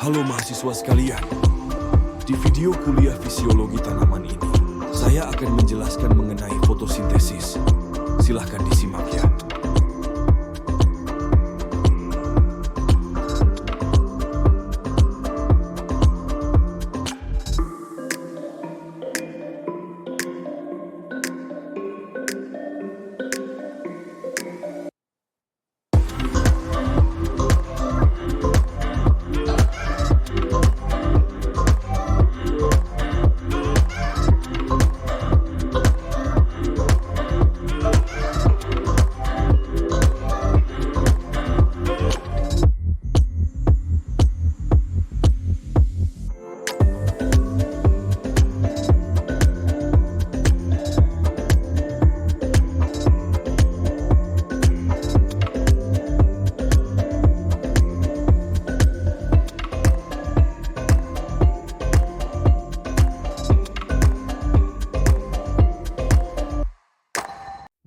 Halo mahasiswa sekalian, di video kuliah fisiologi tanaman ini, saya akan menjelaskan mengenai fotosintesis. Silahkan disimak ya.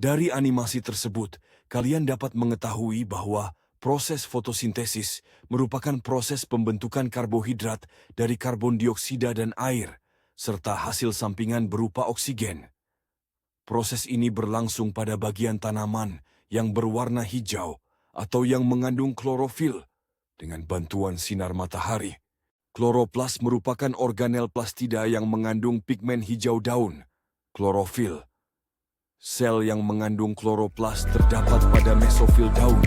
Dari animasi tersebut, kalian dapat mengetahui bahwa proses fotosintesis merupakan proses pembentukan karbohidrat dari karbon dioksida dan air, serta hasil sampingan berupa oksigen. Proses ini berlangsung pada bagian tanaman yang berwarna hijau atau yang mengandung klorofil dengan bantuan sinar matahari. Kloroplas merupakan organel plastida yang mengandung pigmen hijau daun, klorofil. Sel yang mengandung kloroplas terdapat pada mesofil daun.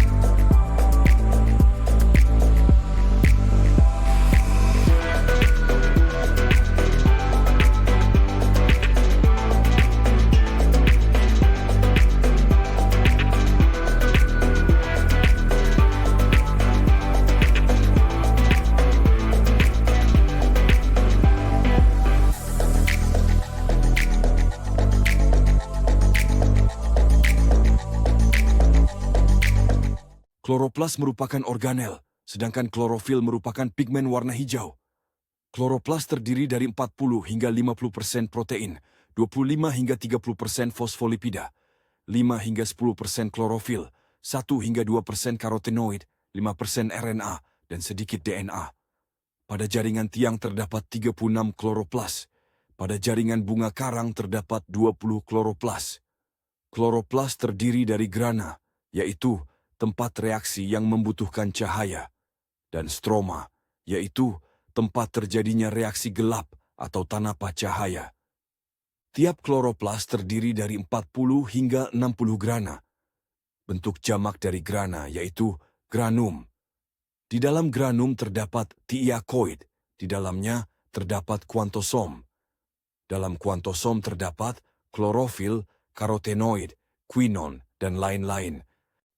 Kloroplas merupakan organel, sedangkan klorofil merupakan pigmen warna hijau. Kloroplas terdiri dari 40 hingga 50% protein, 25 hingga 30% fosfolipida, 5 hingga 10% klorofil, 1 hingga 2% karotenoid, 5% RNA, dan sedikit DNA. Pada jaringan tiang terdapat 36 kloroplas. Pada jaringan bunga karang terdapat 20 kloroplas. Kloroplas terdiri dari grana, yaitu tempat reaksi yang membutuhkan cahaya, dan stroma, yaitu tempat terjadinya reaksi gelap atau tanpa cahaya. Tiap kloroplas terdiri dari 40 hingga 60 grana. Bentuk jamak dari grana yaitu granum. Di dalam granum terdapat thiakoid, di dalamnya terdapat kuantosom. Dalam kuantosom terdapat klorofil, karotenoid, quinon, dan lain-lain.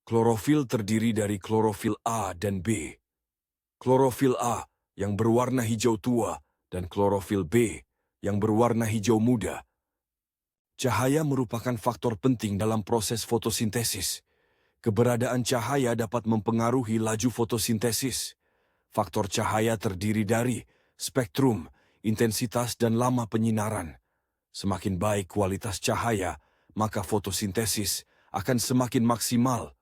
Klorofil terdiri dari klorofil A dan B. Klorofil A yang berwarna hijau tua dan klorofil B yang berwarna hijau muda. Cahaya merupakan faktor penting dalam proses fotosintesis. Keberadaan cahaya dapat mempengaruhi laju fotosintesis. Faktor cahaya terdiri dari spektrum, intensitas, dan lama penyinaran. Semakin baik kualitas cahaya, maka fotosintesis akan semakin maksimal.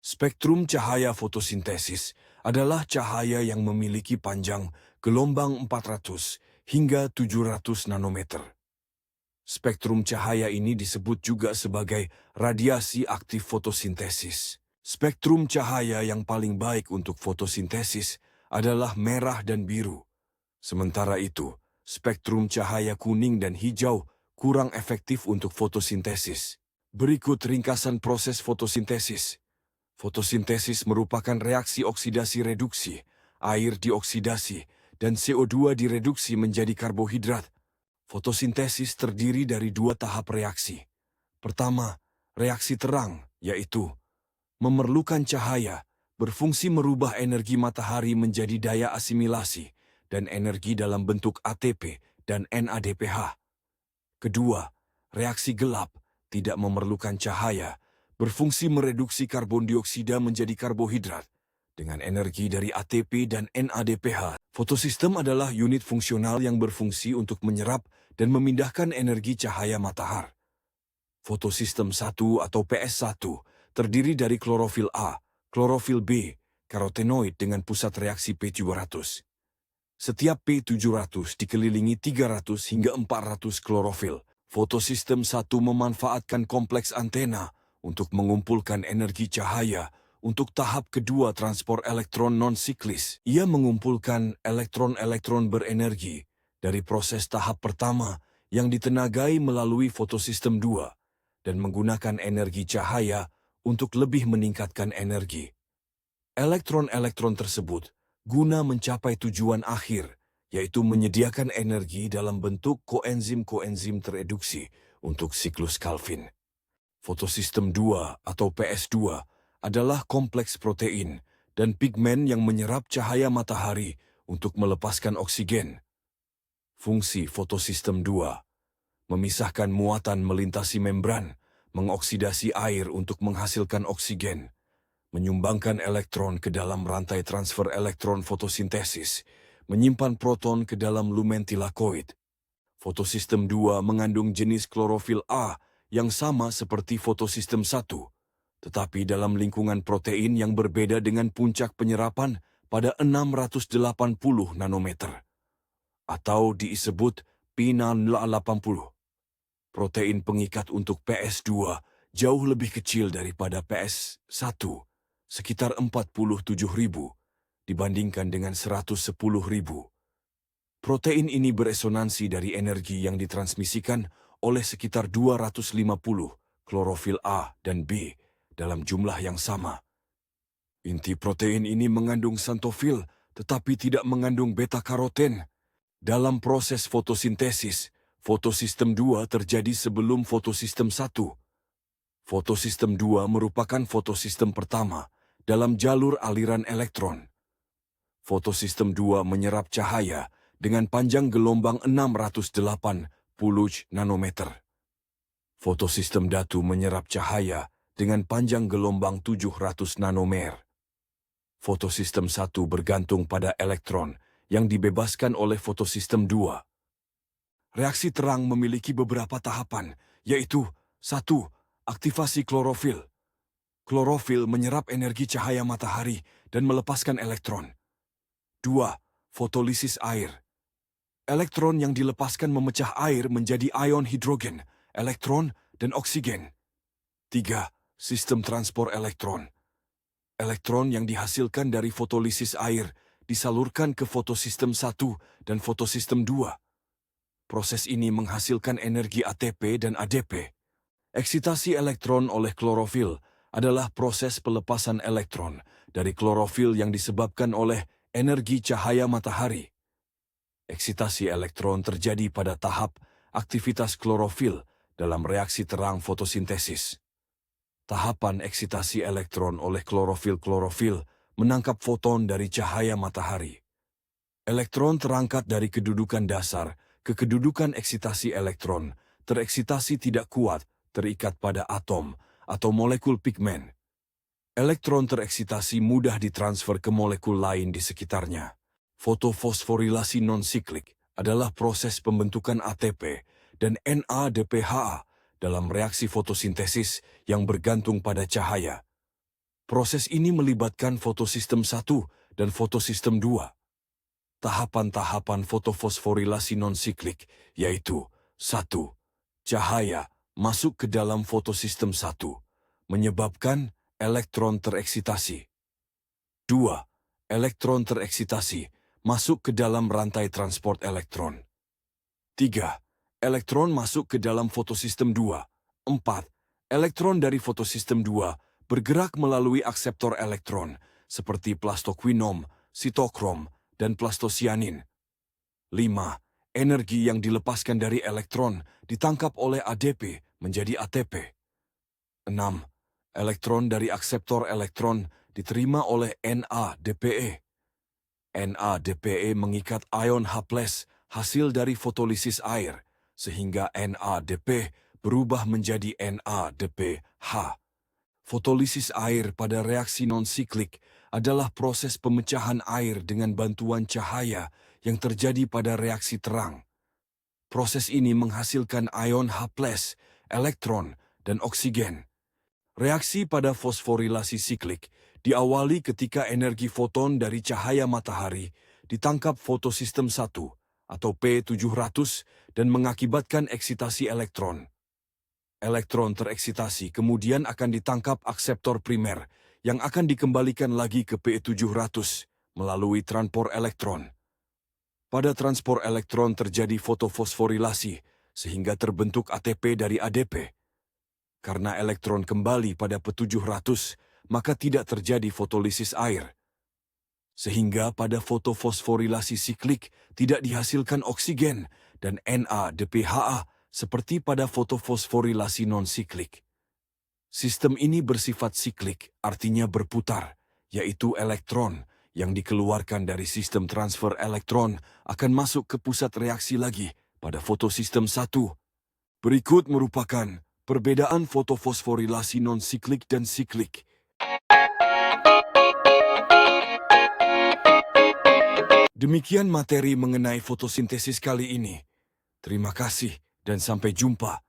Spektrum cahaya fotosintesis adalah cahaya yang memiliki panjang gelombang 400 hingga 700 nanometer. Spektrum cahaya ini disebut juga sebagai radiasi aktif fotosintesis. Spektrum cahaya yang paling baik untuk fotosintesis adalah merah dan biru. Sementara itu, spektrum cahaya kuning dan hijau kurang efektif untuk fotosintesis. Berikut ringkasan proses fotosintesis. Fotosintesis merupakan reaksi oksidasi reduksi, air dioksidasi, dan CO2 direduksi menjadi karbohidrat. Fotosintesis terdiri dari dua tahap reaksi. Pertama, reaksi terang, yaitu memerlukan cahaya, berfungsi merubah energi matahari menjadi daya asimilasi, dan energi dalam bentuk ATP dan NADPH. Kedua, reaksi gelap, tidak memerlukan cahaya, berfungsi mereduksi karbon dioksida menjadi karbohidrat dengan energi dari ATP dan NADPH. Fotosistem adalah unit fungsional yang berfungsi untuk menyerap dan memindahkan energi cahaya matahari. Fotosistem 1 atau PS1 terdiri dari klorofil A, klorofil B, karotenoid dengan pusat reaksi P200. Setiap P700 dikelilingi 300 hingga 400 klorofil. Fotosistem 1 memanfaatkan kompleks antena untuk mengumpulkan energi cahaya untuk tahap kedua transport elektron non-siklis. Ia mengumpulkan elektron-elektron berenergi dari proses tahap pertama yang ditenagai melalui fotosistem 2 dan menggunakan energi cahaya untuk lebih meningkatkan energi. Elektron-elektron tersebut guna mencapai tujuan akhir, yaitu menyediakan energi dalam bentuk koenzim-koenzim tereduksi untuk siklus Calvin. Fotosistem 2 atau PS2 adalah kompleks protein dan pigmen yang menyerap cahaya matahari untuk melepaskan oksigen. Fungsi fotosistem 2: memisahkan muatan melintasi membran, mengoksidasi air untuk menghasilkan oksigen, menyumbangkan elektron ke dalam rantai transfer elektron fotosintesis, menyimpan proton ke dalam lumen tilakoid. Fotosistem 2 mengandung jenis klorofil A yang sama seperti fotosistem 1, tetapi dalam lingkungan protein yang berbeda dengan puncak penyerapan pada 680 nanometer, atau disebut P80. Protein pengikat untuk PS2 jauh lebih kecil daripada PS1, sekitar 47.000 dibandingkan dengan 110.000. Protein ini beresonansi dari energi yang ditransmisikan oleh sekitar 250 klorofil A dan B dalam jumlah yang sama. Inti protein ini mengandung xanthofil tetapi tidak mengandung beta-karoten. Dalam proses fotosintesis, fotosistem 2 terjadi sebelum fotosistem 1. Fotosistem 2 merupakan fotosistem pertama dalam jalur aliran elektron. Fotosistem 2 menyerap cahaya dengan panjang gelombang 680 nanometer. Fotosistem datu menyerap cahaya dengan panjang gelombang 700 nanomer. Fotosistem 1 bergantung pada elektron yang dibebaskan oleh fotosistem 2. Reaksi terang memiliki beberapa tahapan, yaitu 1. Aktivasi klorofil. Klorofil menyerap energi cahaya matahari dan melepaskan elektron. 2. Fotolisis air. Elektron yang dilepaskan memecah air menjadi ion hidrogen, elektron, dan oksigen. 3. Sistem transport elektron. Elektron yang dihasilkan dari fotolisis air disalurkan ke fotosistem 1 dan fotosistem 2. Proses ini menghasilkan energi ATP dan ADP. Eksitasi elektron oleh klorofil adalah proses pelepasan elektron dari klorofil yang disebabkan oleh energi cahaya matahari. Eksitasi elektron terjadi pada tahap aktivitas klorofil dalam reaksi terang fotosintesis. Tahapan eksitasi elektron oleh klorofil menangkap foton dari cahaya matahari. Elektron terangkat dari kedudukan dasar ke kedudukan eksitasi elektron, tereksitasi tidak kuat, terikat pada atom atau molekul pigmen. Elektron tereksitasi mudah ditransfer ke molekul lain di sekitarnya. Fotofosforilasi non-siklik adalah proses pembentukan ATP dan NADPH dalam reaksi fotosintesis yang bergantung pada cahaya. Proses ini melibatkan fotosistem 1 dan fotosistem 2. Tahapan-tahapan fotofosforilasi non-siklik yaitu 1. Cahaya masuk ke dalam fotosistem 1, menyebabkan elektron tereksitasi. 2. Elektron tereksitasi masuk ke dalam rantai transport elektron. 3. Elektron masuk ke dalam fotosistem 2. 4. Elektron dari fotosistem 2 bergerak melalui akseptor elektron seperti plastoquinom, sitokrom, dan plastosianin. 5. Energi yang dilepaskan dari elektron ditangkap oleh ADP menjadi ATP. 6. Elektron dari akseptor elektron diterima oleh NADPE. NADPE mengikat ion H+ hasil dari fotolisis air, sehingga NADP berubah menjadi NADPH. Fotolisis air pada reaksi non-siklik adalah proses pemecahan air dengan bantuan cahaya yang terjadi pada reaksi terang. Proses ini menghasilkan ion H+, elektron, dan oksigen. Reaksi pada fosforilasi siklik diawali ketika energi foton dari cahaya matahari ditangkap fotosistem 1 atau P700 dan mengakibatkan eksitasi elektron. Elektron tereksitasi kemudian akan ditangkap akseptor primer yang akan dikembalikan lagi ke P700 melalui transport elektron. Pada transport elektron terjadi fotofosforilasi sehingga terbentuk ATP dari ADP. Karena elektron kembali pada P700, maka tidak terjadi fotolisis air. Sehingga pada fotofosforilasi siklik tidak dihasilkan oksigen dan NADPH seperti pada fotofosforilasi non-siklik. Sistem ini bersifat siklik, artinya berputar, yaitu elektron yang dikeluarkan dari sistem transfer elektron akan masuk ke pusat reaksi lagi pada fotosistem 1. Berikut merupakan perbedaan fotofosforilasi non-siklik dan siklik. Demikian materi mengenai fotosintesis kali ini. Terima kasih dan sampai jumpa.